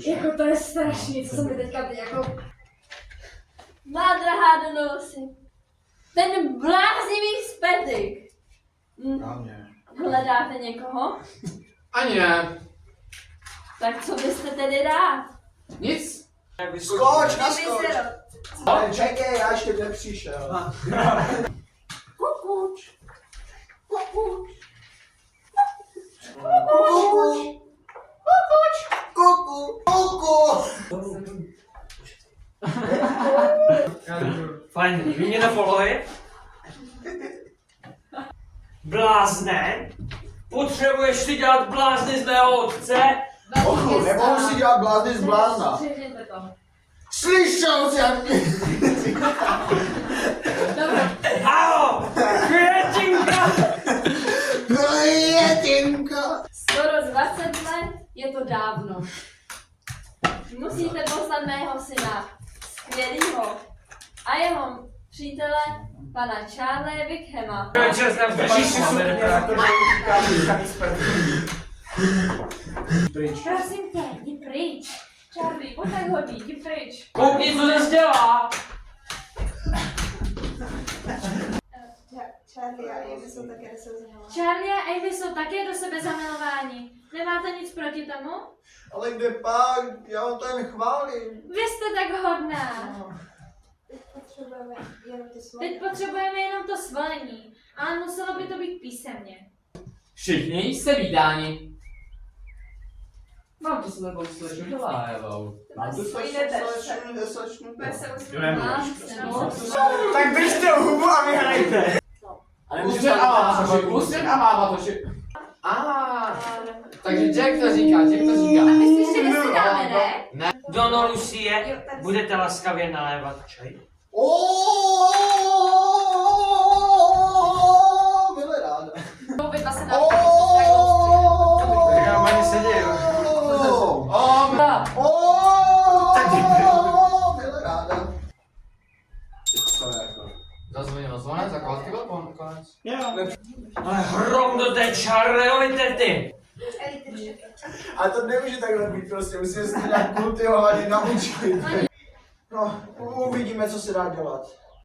Jako to je strašný, co se mi teďka teď jako... Má drahá do nosy. Ten bláznivý spetik. Hledáte někoho? Ani ne. Tak co byste tedy rád? Nic. Skoč, naskoč! Ale čekej, já ještě nepřišel. Kukuč. Kukuč. Kukuč! Kuku! Kuku! Fajn, výměna polohy. Blázne. Potřebuješ si dělat blázny z mého otce? Ochu, nemohu si dělat blázny z blázna. Přežijte to. Slyšel jsem! Dobře. Ao! Květinka! Květinka! Skoro 20 let je to dávno. Musíte poslat mého syna, skvělýho, a jeho přítele, pana Charlie Wickhama. Večer znám Prosím tě, jdi pryč. Charlie, pojď tak hodí, jdi pryč. Koukni, co zase dělá! Charlie a Amy jsou také do sebe zamilováni. Charlie a Amy jsou také do sebe zamilováni. Nemáte nic proti tomu? Ale kde pak? Já vám to jen chválím. Vy jste tak hodná. Teď potřebujeme jenom ty slova. Teď potřebujeme jenom to svolení, ale muselo by to být písemně. Všichni jste vítáni. Mám to s tebou slečnu Hilájevou. Mám tu slečnu. Tak držte hubu a vyhrajte! Ústřed a máma to takže Jack to říká, Jack to říká. A my si ještě nesedáme, ne? Dono Lucie, budete laskavě nalévat čaj? Byla ráda. Obě dva se Já ani sedím. Byla ráda. Zazvonil zvonec a kladky byl konec. Ale hrom do té Charlieovy tety! A to nemůže takhle být prostě, musíme se to nějak kultivovat i naučit. No, uvidíme, co se dá dělat.